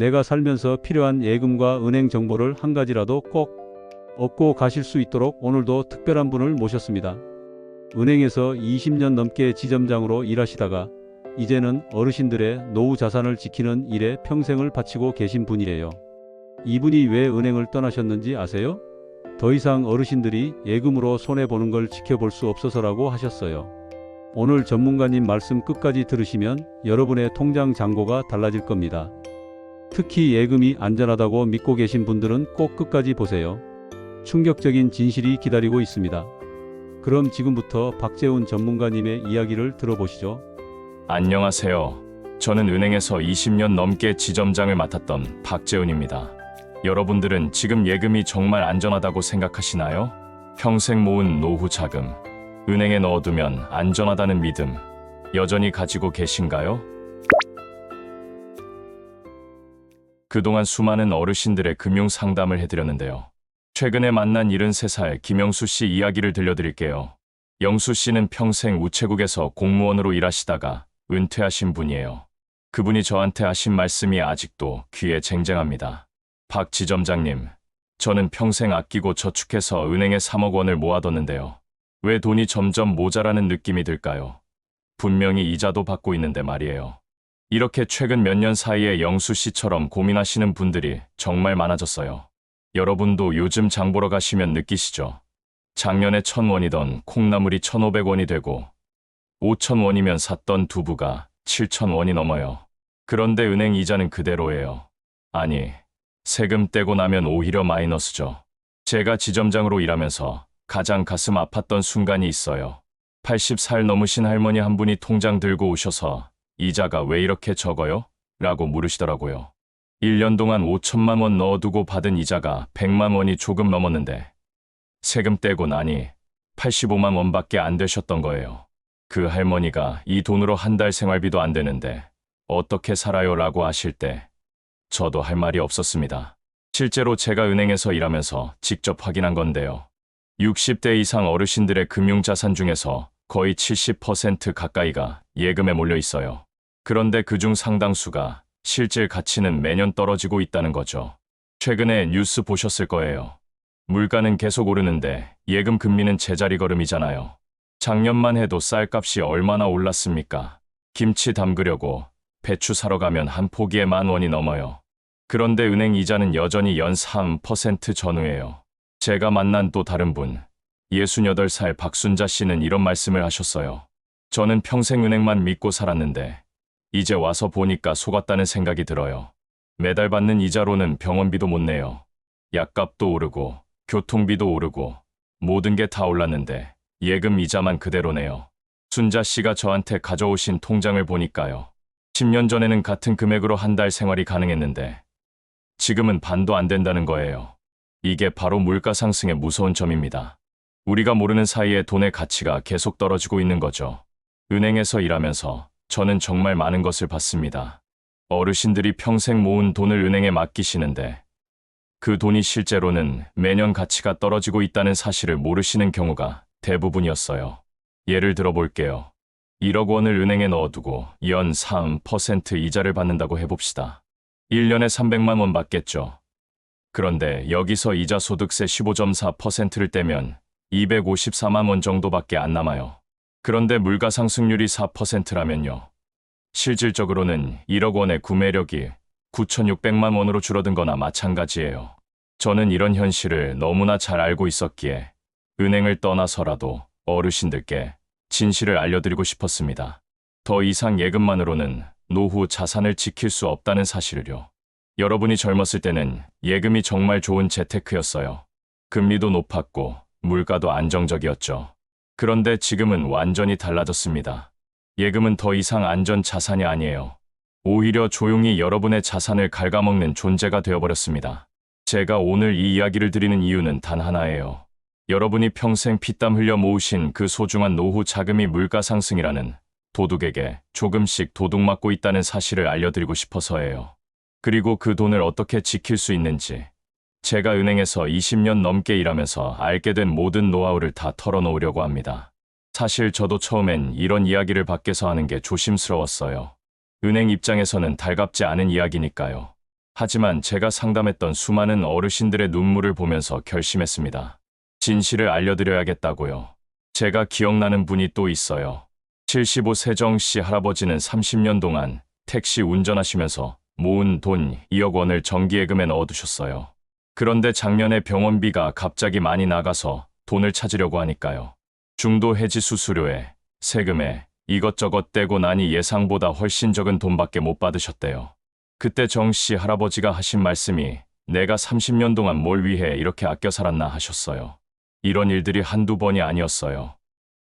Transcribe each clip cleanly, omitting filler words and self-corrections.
내가 살면서 필요한 예금과 은행 정보를 한 가지라도 꼭 얻고 가실 수 있도록 오늘도 특별한 분을 모셨습니다. 은행에서 20년 넘게 지점장으로 일하시다가 이제는 어르신들의 노후 자산을 지키는 일에 평생을 바치고 계신 분이에요. 이분이 왜 은행을 떠나셨는지 아세요? 더 이상 어르신들이 예금으로 손해보는 걸 지켜볼 수 없어서라고 하셨어요. 오늘 전문가님 말씀 끝까지 들으시면 여러분의 통장 잔고가 달라질 겁니다. 특히 예금이 안전하다고 믿고 계신 분들은 꼭 끝까지 보세요. 충격적인 진실이 기다리고 있습니다. 그럼 지금부터 박재훈 전문가님의 이야기를 들어보시죠. 안녕하세요. 저는 은행에서 20년 넘게 지점장을 맡았던 박재훈입니다. 여러분들은 지금 예금이 정말 안전하다고 생각하시나요? 평생 모은 노후 자금, 은행에 넣어두면 안전하다는 믿음, 여전히 가지고 계신가요? 그동안 수많은 어르신들의 금융 상담을 해드렸는데요. 최근에 만난 73살 김영수 씨 이야기를 들려드릴게요. 영수 씨는 평생 우체국에서 공무원으로 일하시다가 은퇴하신 분이에요. 그분이 저한테 하신 말씀이 아직도 귀에 쟁쟁합니다. 박 지점장님, 저는 평생 아끼고 저축해서 은행에 3억 원을 모아뒀는데요. 왜 돈이 점점 모자라는 느낌이 들까요? 분명히 이자도 받고 있는데 말이에요. 이렇게 최근 몇 년 사이에 영수 씨처럼 고민하시는 분들이 정말 많아졌어요. 여러분도 요즘 장 보러 가시면 느끼시죠? 작년에 1,000원이던 콩나물이 1,500원이 되고 5,000원이면 샀던 두부가 7,000원이 넘어요. 그런데 은행 이자는 그대로예요. 아니, 세금 떼고 나면 오히려 마이너스죠. 제가 지점장으로 일하면서 가장 가슴 아팠던 순간이 있어요. 80살 넘으신 할머니 한 분이 통장 들고 오셔서 이자가 왜 이렇게 적어요? 라고 물으시더라고요. 1년 동안 5천만 원 넣어두고 받은 이자가 100만 원이 조금 넘었는데 세금 떼고 나니 85만 원밖에 안 되셨던 거예요. 그 할머니가 이 돈으로 한 달 생활비도 안 되는데 어떻게 살아요? 라고 하실 때 저도 할 말이 없었습니다. 실제로 제가 은행에서 일하면서 직접 확인한 건데요. 60대 이상 어르신들의 금융자산 중에서 거의 70% 가까이가 예금에 몰려 있어요. 그런데 그중 상당수가 실질 가치는 매년 떨어지고 있다는 거죠. 최근에 뉴스 보셨을 거예요. 물가는 계속 오르는데 예금 금리는 제자리 걸음이잖아요. 작년만 해도 쌀값이 얼마나 올랐습니까? 김치 담그려고 배추 사러 가면 한 포기에 10,000원이 넘어요. 그런데 은행 이자는 여전히 연 3% 전후예요. 제가 만난 또 다른 분, 68살 박순자 씨는 이런 말씀을 하셨어요. 저는 평생 은행만 믿고 살았는데 이제 와서 보니까 속았다는 생각이 들어요. 매달 받는 이자로는 병원비도 못 내요. 약값도 오르고 교통비도 오르고 모든 게 다 올랐는데 예금 이자만 그대로네요. 순자 씨가 저한테 가져오신 통장을 보니까요. 10년 전에는 같은 금액으로 한 달 생활이 가능했는데 지금은 반도 안 된다는 거예요. 이게 바로 물가 상승의 무서운 점입니다. 우리가 모르는 사이에 돈의 가치가 계속 떨어지고 있는 거죠. 은행에서 일하면서 저는 정말 많은 것을 봤습니다. 어르신들이 평생 모은 돈을 은행에 맡기시는데 그 돈이 실제로는 매년 가치가 떨어지고 있다는 사실을 모르시는 경우가 대부분이었어요. 예를 들어 볼게요. 1억 원을 은행에 넣어두고 연 3% 이자를 받는다고 해봅시다. 1년에 300만 원 받겠죠. 그런데 여기서 이자 소득세 15.4%를 떼면 254만 원 정도밖에 안 남아요. 그런데 물가 상승률이 4%라면요. 실질적으로는 1억 원의 구매력이 9,600만 원으로 줄어든 거나 마찬가지예요. 저는 이런 현실을 너무나 잘 알고 있었기에 은행을 떠나서라도 어르신들께 진실을 알려드리고 싶었습니다. 더 이상 예금만으로는 노후 자산을 지킬 수 없다는 사실을요. 여러분이 젊었을 때는 예금이 정말 좋은 재테크였어요. 금리도 높았고 물가도 안정적이었죠. 그런데 지금은 완전히 달라졌습니다. 예금은 더 이상 안전 자산이 아니에요. 오히려 조용히 여러분의 자산을 갉아먹는 존재가 되어버렸습니다. 제가 오늘 이 이야기를 드리는 이유는 단 하나예요. 여러분이 평생 피땀 흘려 모으신 그 소중한 노후 자금이 물가 상승이라는 도둑에게 조금씩 도둑맞고 있다는 사실을 알려드리고 싶어서예요. 그리고 그 돈을 어떻게 지킬 수 있는지 제가 은행에서 20년 넘게 일하면서 알게 된 모든 노하우를 다 털어놓으려고 합니다. 사실 저도 처음엔 이런 이야기를 밖에서 하는 게 조심스러웠어요. 은행 입장에서는 달갑지 않은 이야기니까요. 하지만 제가 상담했던 수많은 어르신들의 눈물을 보면서 결심했습니다. 진실을 알려드려야겠다고요. 제가 기억나는 분이 또 있어요. 75 세정씨 할아버지는 30년 동안 택시 운전하시면서 모은 돈 2억 원을 정기예금에 넣어두셨어요. 그런데 작년에 병원비가 갑자기 많이 나가서 돈을 찾으려고 하니까요. 중도 해지 수수료에, 세금에 이것저것 떼고 나니 예상보다 훨씬 적은 돈밖에 못 받으셨대요. 그때 정씨 할아버지가 하신 말씀이 내가 30년 동안 뭘 위해 이렇게 아껴 살았나 하셨어요. 이런 일들이 한두 번이 아니었어요.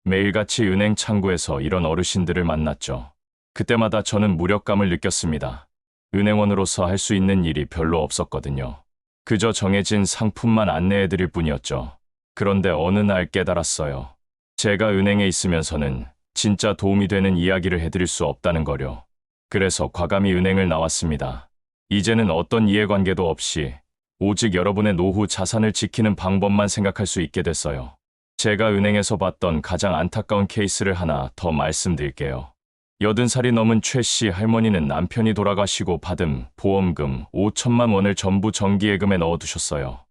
매일같이 은행 창구에서 이런 어르신들을 만났죠. 그때마다 저는 무력감을 느꼈습니다. 은행원으로서 할 수 있는 일이 별로 없었거든요. 그저 정해진 상품만 안내해드릴 뿐이었죠. 그런데 어느 날 깨달았어요. 제가 은행에 있으면서는 진짜 도움이 되는 이야기를 해드릴 수 없다는 거요. 그래서 과감히 은행을 나왔습니다. 이제는 어떤 이해관계도 없이 오직 여러분의 노후 자산을 지키는 방법만 생각할 수 있게 됐어요. 제가 은행에서 봤던 가장 안타까운 케이스를 하나 더 말씀드릴게요. 80살이 넘은 최 씨 할머니는 남편이 돌아가시고 받은 보험금 5천만 원을 전부 정기예금에 넣어두셨어요.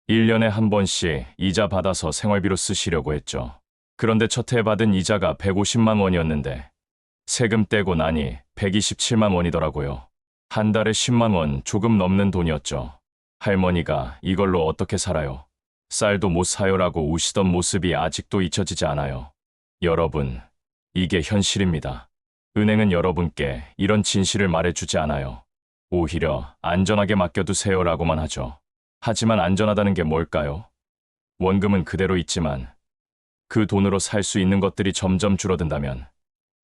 1년에 한 번씩 이자 받아서 생활비로 쓰시려고 했죠. 그런데 첫 해 받은 이자가 150만 원이었는데 세금 떼고 나니 127만 원이더라고요. 한 달에 10만 원 조금 넘는 돈이었죠. 할머니가 이걸로 어떻게 살아요? 쌀도 못 사요라고 우시던 모습이 아직도 잊혀지지 않아요. 여러분, 이게 현실입니다. 은행은 여러분께 이런 진실을 말해주지 않아요. 오히려 안전하게 맡겨두세요라고만 하죠. 하지만 안전하다는 게 뭘까요? 원금은 그대로 있지만 그 돈으로 살 수 있는 것들이 점점 줄어든다면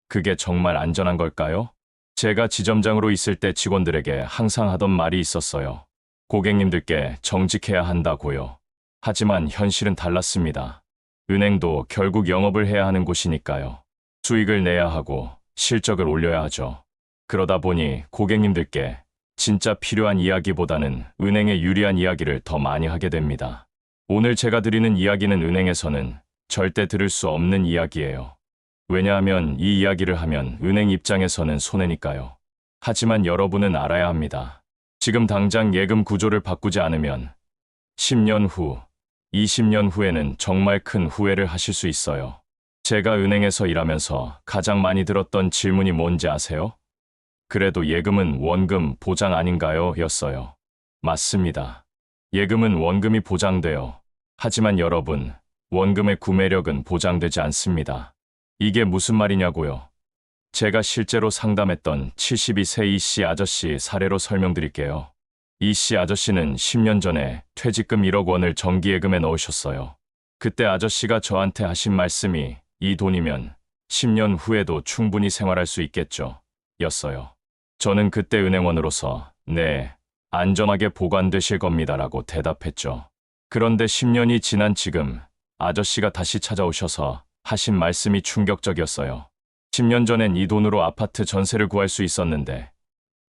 그게 정말 안전한 걸까요? 제가 지점장으로 있을 때 직원들에게 항상 하던 말이 있었어요. 고객님들께 정직해야 한다고요. 하지만 현실은 달랐습니다. 은행도 결국 영업을 해야 하는 곳이니까요. 수익을 내야 하고 실적을 올려야 하죠. 그러다 보니 고객님들께 진짜 필요한 이야기보다는 은행에 유리한 이야기를 더 많이 하게 됩니다. 오늘 제가 드리는 이야기는 은행에서는 절대 들을 수 없는 이야기예요. 왜냐하면 이 이야기를 하면 은행 입장에서는 손해니까요. 하지만 여러분은 알아야 합니다. 지금 당장 예금 구조를 바꾸지 않으면 10년 후, 20년 후에는 정말 큰 후회를 하실 수 있어요. 제가 은행에서 일하면서 가장 많이 들었던 질문이 뭔지 아세요? 그래도 예금은 원금 보장 아닌가요? 였어요. 맞습니다. 예금은 원금이 보장돼요. 하지만 여러분, 원금의 구매력은 보장되지 않습니다. 이게 무슨 말이냐고요? 제가 실제로 상담했던 72세 이씨 아저씨 사례로 설명드릴게요. 이씨 아저씨는 10년 전에 퇴직금 1억 원을 정기예금에 넣으셨어요. 그때 아저씨가 저한테 하신 말씀이 이 돈이면 10년 후에도 충분히 생활할 수 있겠죠. 였어요. 저는 그때 은행원으로서 네, 안전하게 보관되실 겁니다라고 대답했죠. 그런데 10년이 지난 지금 아저씨가 다시 찾아오셔서 하신 말씀이 충격적이었어요. 10년 전엔 이 돈으로 아파트 전세를 구할 수 있었는데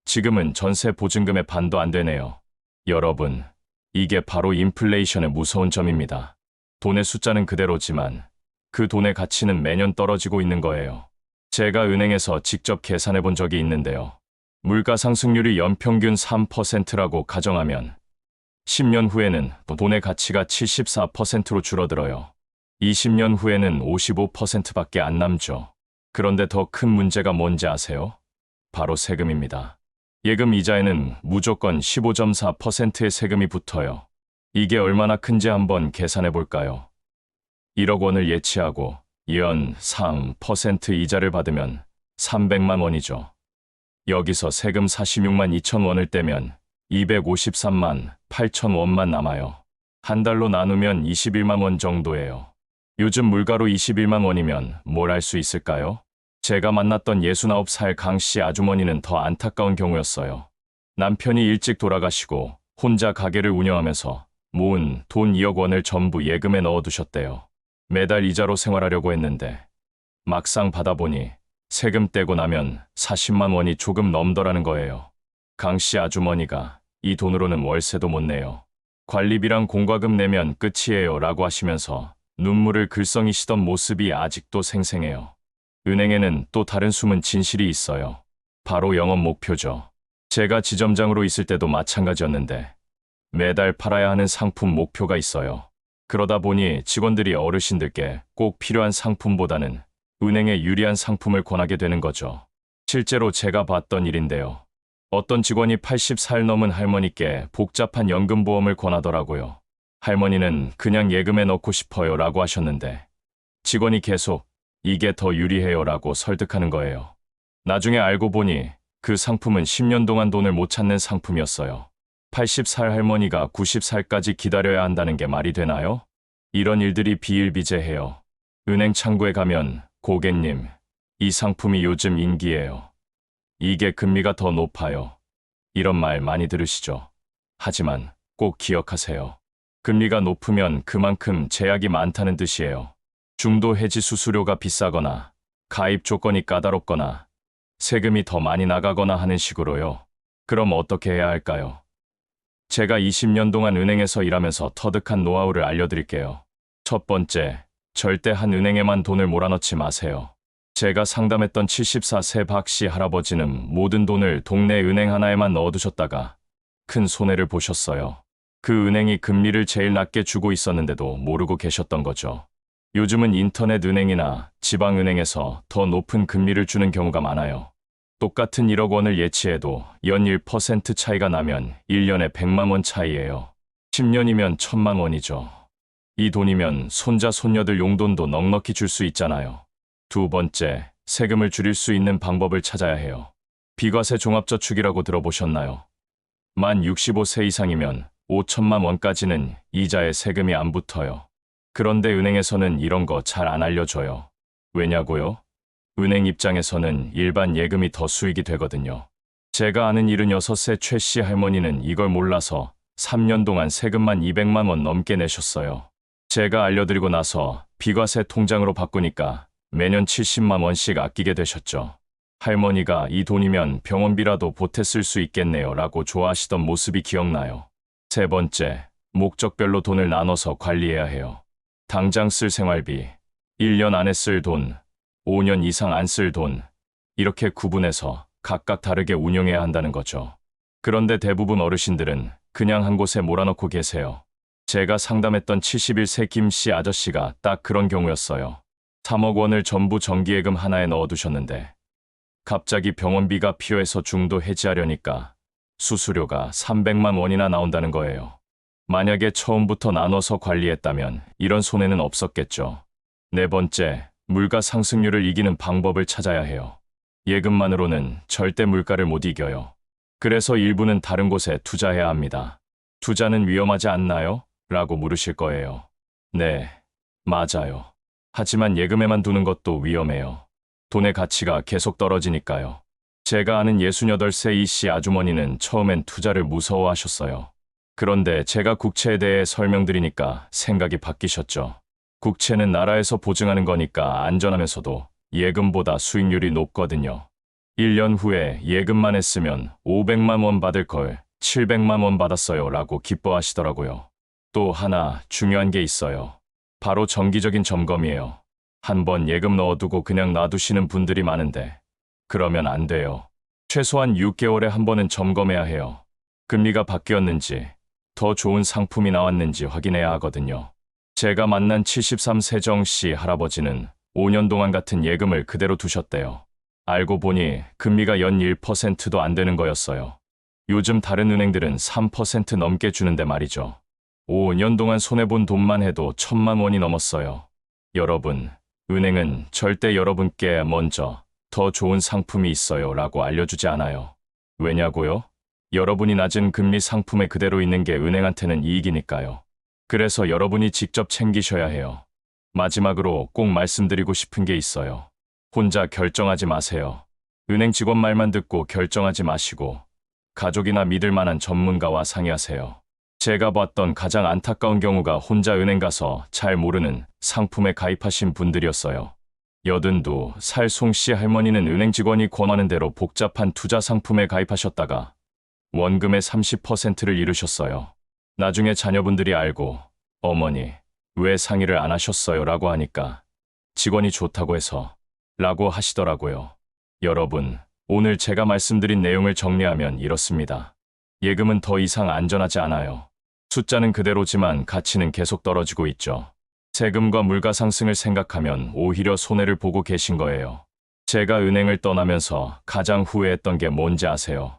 지금은 전세 보증금의 반도 안 되네요. 여러분, 이게 바로 인플레이션의 무서운 점입니다. 돈의 숫자는 그대로지만 그 돈의 가치는 매년 떨어지고 있는 거예요. 제가 은행에서 직접 계산해 본 적이 있는데요. 물가 상승률이 연평균 3%라고 가정하면 10년 후에는 돈의 가치가 74%로 줄어들어요. 20년 후에는 55%밖에 안 남죠. 그런데 더 큰 문제가 뭔지 아세요? 바로 세금입니다. 예금 이자에는 무조건 15.4%의 세금이 붙어요. 이게 얼마나 큰지 한번 계산해 볼까요? 1억 원을 예치하고 연 3% 이자를 받으면 300만 원이죠. 여기서 세금 46만 2천 원을 떼면 253만 8천 원만 남아요. 한 달로 나누면 21만 원 정도예요. 요즘 물가로 21만 원이면 뭘 할 수 있을까요? 제가 만났던 69살 강씨 아주머니는 더 안타까운 경우였어요. 남편이 일찍 돌아가시고 혼자 가게를 운영하면서 모은 돈 2억 원을 전부 예금에 넣어두셨대요. 매달 이자로 생활하려고 했는데 막상 받아보니 세금 떼고 나면 40만 원이 조금 넘더라는 거예요. 강씨 아주머니가 이 돈으로는 월세도 못 내요. 관리비랑 공과금 내면 끝이에요 라고 하시면서 눈물을 글썽이시던 모습이 아직도 생생해요. 은행에는 또 다른 숨은 진실이 있어요. 바로 영업 목표죠. 제가 지점장으로 있을 때도 마찬가지였는데 매달 팔아야 하는 상품 목표가 있어요. 그러다 보니 직원들이 어르신들께 꼭 필요한 상품보다는 은행에 유리한 상품을 권하게 되는 거죠. 실제로 제가 봤던 일인데요. 어떤 직원이 80살 넘은 할머니께 복잡한 연금보험을 권하더라고요. 할머니는 그냥 예금에 넣고 싶어요 라고 하셨는데 직원이 계속 이게 더 유리해요 라고 설득하는 거예요. 나중에 알고 보니 그 상품은 10년 동안 돈을 못 찾는 상품이었어요. 80살 할머니가 90살까지 기다려야 한다는 게 말이 되나요? 이런 일들이 비일비재해요. 은행 창구에 가면 고객님, 이 상품이 요즘 인기예요. 이게 금리가 더 높아요. 이런 말 많이 들으시죠? 하지만 꼭 기억하세요. 금리가 높으면 그만큼 제약이 많다는 뜻이에요. 중도 해지 수수료가 비싸거나 가입 조건이 까다롭거나 세금이 더 많이 나가거나 하는 식으로요. 그럼 어떻게 해야 할까요? 제가 20년 동안 은행에서 일하면서 터득한 노하우를 알려드릴게요. 첫 번째, 절대 한 은행에만 돈을 몰아넣지 마세요. 제가 상담했던 74세 박씨 할아버지는 모든 돈을 동네 은행 하나에만 넣어두셨다가 큰 손해를 보셨어요. 그 은행이 금리를 제일 낮게 주고 있었는데도 모르고 계셨던 거죠. 요즘은 인터넷 은행이나 지방은행에서 더 높은 금리를 주는 경우가 많아요. 똑같은 1억 원을 예치해도 연 1% 차이가 나면 1년에 100만 원 차이예요. 10년이면 1000만 원이죠. 이 돈이면 손자 손녀들 용돈도 넉넉히 줄 수 있잖아요. 두 번째, 세금을 줄일 수 있는 방법을 찾아야 해요. 비과세 종합저축이라고 들어보셨나요? 만 65세 이상이면 5천만 원까지는 이자에 세금이 안 붙어요. 그런데 은행에서는 이런 거 잘 안 알려줘요. 왜냐고요? 은행 입장에서는 일반 예금이 더 수익이 되거든요. 제가 아는 76세 최 씨 할머니는 이걸 몰라서 3년 동안 세금만 200만 원 넘게 내셨어요. 제가 알려드리고 나서 비과세 통장으로 바꾸니까 매년 70만 원씩 아끼게 되셨죠. 할머니가 이 돈이면 병원비라도 보태 쓸 수 있겠네요 라고 좋아하시던 모습이 기억나요. 세 번째, 목적별로 돈을 나눠서 관리해야 해요. 당장 쓸 생활비, 1년 안에 쓸 돈, 5년 이상 안 쓸 돈, 이렇게 구분해서 각각 다르게 운용해야 한다는 거죠. 그런데 대부분 어르신들은 그냥 한 곳에 몰아넣고 계세요. 제가 상담했던 71세 김 씨 아저씨가 딱 그런 경우였어요. 3억 원을 전부 정기예금 하나에 넣어두셨는데 갑자기 병원비가 필요해서 중도 해지하려니까 수수료가 300만 원이나 나온다는 거예요. 만약에 처음부터 나눠서 관리했다면 이런 손해는 없었겠죠. 네 번째, 물가 상승률을 이기는 방법을 찾아야 해요. 예금만으로는 절대 물가를 못 이겨요. 그래서 일부는 다른 곳에 투자해야 합니다. 투자는 위험하지 않나요? 라고 물으실 거예요. 네, 맞아요. 하지만 예금에만 두는 것도 위험해요. 돈의 가치가 계속 떨어지니까요. 제가 아는 68세 이 씨 아주머니는 처음엔 투자를 무서워하셨어요. 그런데 제가 국채에 대해 설명드리니까 생각이 바뀌셨죠. 국채는 나라에서 보증하는 거니까 안전하면서도 예금보다 수익률이 높거든요. 1년 후에 예금만 했으면 500만 원 받을 걸 700만 원 받았어요 라고 기뻐하시더라고요. 또 하나 중요한 게 있어요. 바로 정기적인 점검이에요. 한번 예금 넣어두고 그냥 놔두시는 분들이 많은데 그러면 안 돼요. 최소한 6개월에 한 번은 점검해야 해요. 금리가 바뀌었는지 더 좋은 상품이 나왔는지 확인해야 하거든요. 제가 만난 73세 정 씨 할아버지는 5년 동안 같은 예금을 그대로 두셨대요. 알고 보니 금리가 연 1%도 안 되는 거였어요. 요즘 다른 은행들은 3% 넘게 주는데 말이죠. 5년 동안 손해본 돈만 해도 1000만 원이 넘었어요. 여러분, 은행은 절대 여러분께 먼저 더 좋은 상품이 있어요 라고 알려주지 않아요. 왜냐고요? 여러분이 낮은 금리 상품에 그대로 있는 게 은행한테는 이익이니까요. 그래서 여러분이 직접 챙기셔야 해요. 마지막으로 꼭 말씀드리고 싶은 게 있어요. 혼자 결정하지 마세요. 은행 직원 말만 듣고 결정하지 마시고 가족이나 믿을 만한 전문가와 상의하세요. 제가 봤던 가장 안타까운 경우가 혼자 은행 가서 잘 모르는 상품에 가입하신 분들이었어요. 82살 송씨 할머니는 은행 직원이 권하는 대로 복잡한 투자 상품에 가입하셨다가 원금의 30%를 잃으셨어요. 나중에 자녀분들이 알고 어머니, 왜 상의를 안 하셨어요? 라고 하니까 직원이 좋다고 해서 라고 하시더라고요. 여러분, 오늘 제가 말씀드린 내용을 정리하면 이렇습니다. 예금은 더 이상 안전하지 않아요. 숫자는 그대로지만 가치는 계속 떨어지고 있죠. 세금과 물가 상승을 생각하면 오히려 손해를 보고 계신 거예요. 제가 은행을 떠나면서 가장 후회했던 게 뭔지 아세요?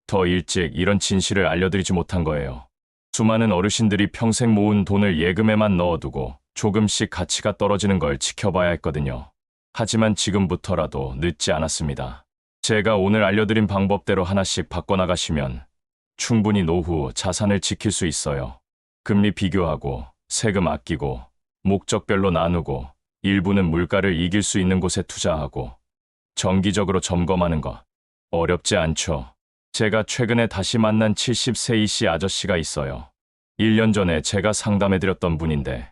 더 일찍 이런 진실을 알려드리지 못한 거예요. 수많은 어르신들이 평생 모은 돈을 예금에만 넣어두고 조금씩 가치가 떨어지는 걸 지켜봐야 했거든요. 하지만 지금부터라도 늦지 않았습니다. 제가 오늘 알려드린 방법대로 하나씩 바꿔나가시면 충분히 노후 자산을 지킬 수 있어요. 금리 비교하고, 세금 아끼고, 목적별로 나누고, 일부는 물가를 이길 수 있는 곳에 투자하고, 정기적으로 점검하는 것. 어렵지 않죠? 제가 최근에 다시 만난 70세 이씨 아저씨가 있어요. 1년 전에 제가 상담해드렸던 분인데,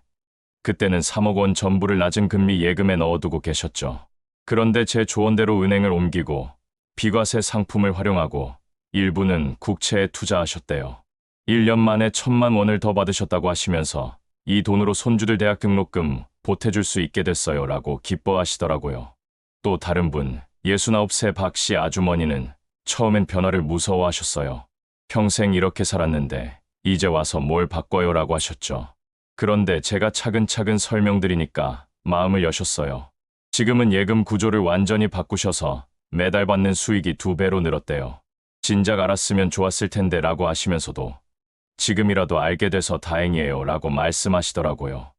그때는 3억 원 전부를 낮은 금리 예금에 넣어두고 계셨죠. 그런데 제 조언대로 은행을 옮기고, 비과세 상품을 활용하고, 일부는 국채에 투자하셨대요. 1년 만에 1,000만 원을 더 받으셨다고 하시면서 이 돈으로 손주들 대학 등록금 보태줄 수 있게 됐어요 라고 기뻐하시더라고요. 또 다른 분, 69세 박 씨 아주머니는 처음엔 변화를 무서워하셨어요. 평생 이렇게 살았는데 이제 와서 뭘 바꿔요 라고 하셨죠. 그런데 제가 차근차근 설명드리니까 마음을 여셨어요. 지금은 예금 구조를 완전히 바꾸셔서 매달 받는 수익이 2배로 늘었대요. 진작 알았으면 좋았을 텐데 라고 하시면서도 지금이라도 알게 돼서 다행이에요 라고 말씀하시더라고요.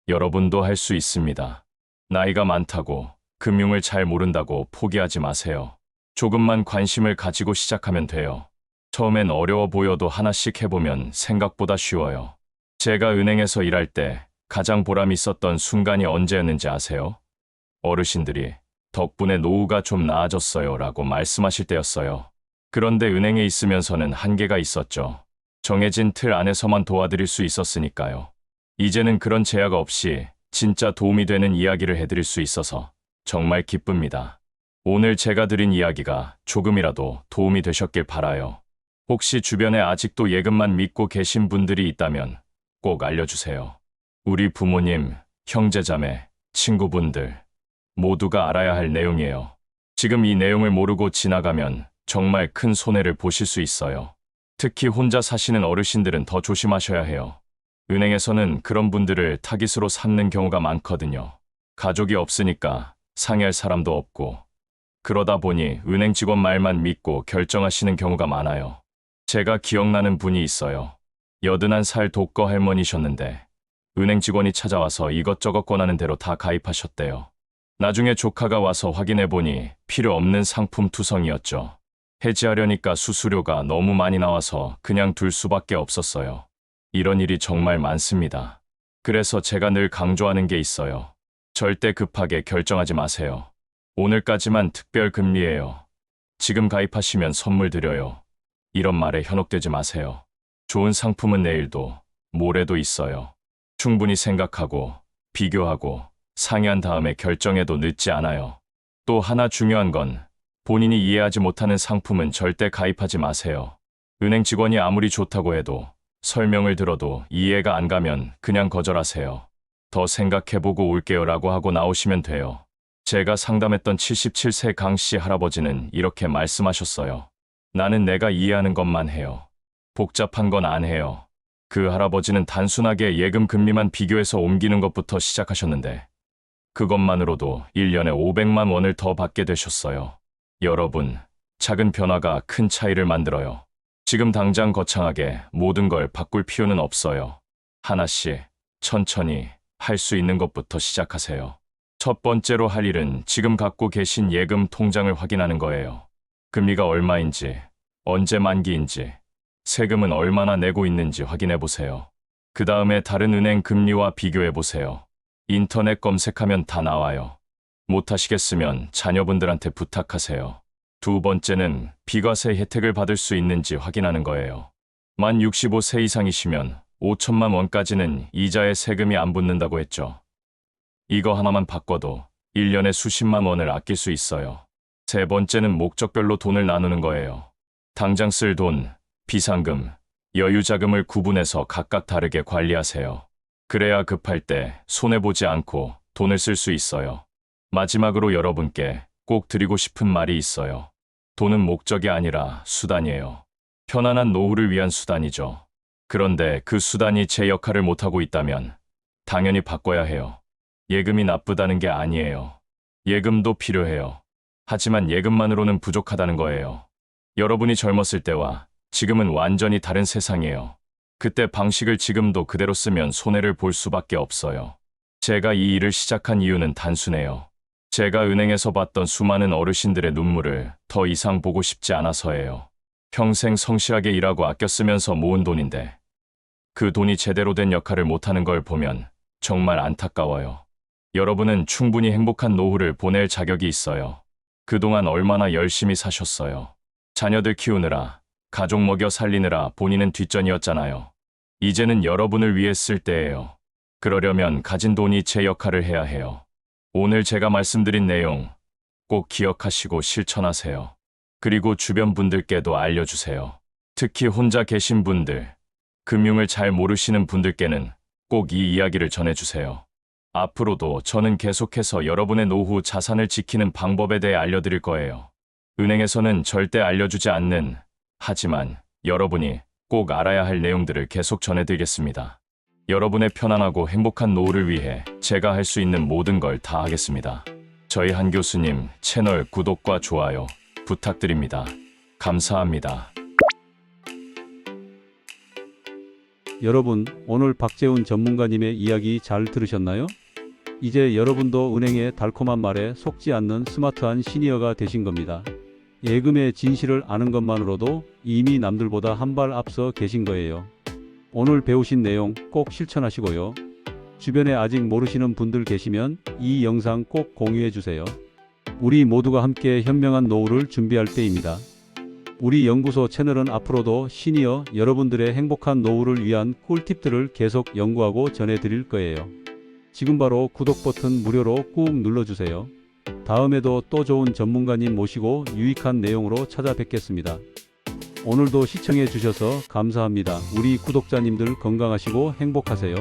여러분도 할 수 있습니다. 나이가 많다고 금융을 잘 모른다고 포기하지 마세요. 조금만 관심을 가지고 시작하면 돼요. 처음엔 어려워 보여도 하나씩 해보면 생각보다 쉬워요. 제가 은행에서 일할 때 가장 보람 있었던 순간이 언제였는지 아세요? 어르신들이 덕분에 노후가 좀 나아졌어요 라고 말씀하실 때였어요. 그런데 은행에 있으면서는 한계가 있었죠. 정해진 틀 안에서만 도와드릴 수 있었으니까요. 이제는 그런 제약 없이 진짜 도움이 되는 이야기를 해드릴 수 있어서 정말 기쁩니다. 오늘 제가 드린 이야기가 조금이라도 도움이 되셨길 바라요. 혹시 주변에 아직도 예금만 믿고 계신 분들이 있다면 꼭 알려주세요. 우리 부모님, 형제자매, 친구분들 모두가 알아야 할 내용이에요. 지금 이 내용을 모르고 지나가면 정말 큰 손해를 보실 수 있어요. 특히 혼자 사시는 어르신들은 더 조심하셔야 해요. 은행에서는 그런 분들을 타깃으로 삼는 경우가 많거든요. 가족이 없으니까 상의할 사람도 없고, 그러다 보니 은행 직원 말만 믿고 결정하시는 경우가 많아요. 제가 기억나는 분이 있어요. 81살 독거 할머니셨는데 은행 직원이 찾아와서 이것저것 권하는 대로 다 가입하셨대요. 나중에 조카가 와서 확인해보니 필요 없는 상품 투성이었죠. 해지하려니까 수수료가 너무 많이 나와서 그냥 둘 수밖에 없었어요. 이런 일이 정말 많습니다. 그래서 제가 늘 강조하는 게 있어요. 절대 급하게 결정하지 마세요. 오늘까지만 특별 금리예요. 지금 가입하시면 선물 드려요. 이런 말에 현혹되지 마세요. 좋은 상품은 내일도, 모레도 있어요. 충분히 생각하고, 비교하고, 상의한 다음에 결정해도 늦지 않아요. 또 하나 중요한 건 본인이 이해하지 못하는 상품은 절대 가입하지 마세요. 은행 직원이 아무리 좋다고 해도 설명을 들어도 이해가 안 가면 그냥 거절하세요. 더 생각해보고 올게요 라고 하고 나오시면 돼요. 제가 상담했던 77세 강 씨 할아버지는 이렇게 말씀하셨어요. 나는 내가 이해하는 것만 해요. 복잡한 건 안 해요. 그 할아버지는 단순하게 예금 금리만 비교해서 옮기는 것부터 시작하셨는데 그것만으로도 1년에 500만 원을 더 받게 되셨어요. 여러분, 작은 변화가 큰 차이를 만들어요. 지금 당장 거창하게 모든 걸 바꿀 필요는 없어요. 하나씩, 천천히 할 수 있는 것부터 시작하세요. 첫 번째로 할 일은 지금 갖고 계신 예금 통장을 확인하는 거예요. 금리가 얼마인지, 언제 만기인지, 세금은 얼마나 내고 있는지 확인해 보세요. 그 다음에 다른 은행 금리와 비교해 보세요. 인터넷 검색하면 다 나와요. 못하시겠으면 자녀분들한테 부탁하세요. 두 번째는 비과세 혜택을 받을 수 있는지 확인하는 거예요. 만 65세 이상이시면 5천만 원까지는 이자에 세금이 안 붙는다고 했죠. 이거 하나만 바꿔도 1년에 수십만 원을 아낄 수 있어요. 세 번째는 목적별로 돈을 나누는 거예요. 당장 쓸 돈, 비상금, 여유자금을 구분해서 각각 다르게 관리하세요. 그래야 급할 때 손해보지 않고 돈을 쓸 수 있어요. 마지막으로 여러분께 꼭 드리고 싶은 말이 있어요. 돈은 목적이 아니라 수단이에요. 편안한 노후를 위한 수단이죠. 그런데 그 수단이 제 역할을 못하고 있다면 당연히 바꿔야 해요. 예금이 나쁘다는 게 아니에요. 예금도 필요해요. 하지만 예금만으로는 부족하다는 거예요. 여러분이 젊었을 때와 지금은 완전히 다른 세상이에요. 그때 방식을 지금도 그대로 쓰면 손해를 볼 수밖에 없어요. 제가 이 일을 시작한 이유는 단순해요. 제가 은행에서 봤던 수많은 어르신들의 눈물을 더 이상 보고 싶지 않아서예요. 평생 성실하게 일하고 아껴 쓰면서 모은 돈인데 그 돈이 제대로 된 역할을 못하는 걸 보면 정말 안타까워요. 여러분은 충분히 행복한 노후를 보낼 자격이 있어요. 그동안 얼마나 열심히 사셨어요. 자녀들 키우느라, 가족 먹여 살리느라 본인은 뒷전이었잖아요. 이제는 여러분을 위해 쓸 때예요. 그러려면 가진 돈이 제 역할을 해야 해요. 오늘 제가 말씀드린 내용 꼭 기억하시고 실천하세요. 그리고 주변 분들께도 알려주세요. 특히 혼자 계신 분들, 금융을 잘 모르시는 분들께는 꼭 이 이야기를 전해주세요. 앞으로도 저는 계속해서 여러분의 노후 자산을 지키는 방법에 대해 알려드릴 거예요. 은행에서는 절대 알려주지 않는, 하지만 여러분이 꼭 알아야 할 내용들을 계속 전해드리겠습니다. 여러분의 편안하고 행복한 노후를 위해 제가 할 수 있는 모든 걸 다 하겠습니다. 저희 한 교수님 채널 구독과 좋아요 부탁드립니다. 감사합니다. 여러분, 오늘 박재훈 전문가님의 이야기 잘 들으셨나요? 이제 여러분도 은행의 달콤한 말에 속지 않는 스마트한 시니어가 되신 겁니다. 예금의 진실을 아는 것만으로도 이미 남들보다 한 발 앞서 계신 거예요. 오늘 배우신 내용 꼭 실천하시고요. 주변에 아직 모르시는 분들 계시면 이 영상 꼭 공유해 주세요. 우리 모두가 함께 현명한 노후를 준비할 때입니다. 우리 연구소 채널은 앞으로도 시니어 여러분들의 행복한 노후를 위한 꿀팁들을 계속 연구하고 전해드릴 거예요. 지금 바로 구독 버튼 무료로 꾹 눌러주세요. 다음에도 또 좋은 전문가님 모시고 유익한 내용으로 찾아뵙겠습니다. 오늘도 시청해 주셔서 감사합니다. 우리 구독자님들 건강하시고 행복하세요.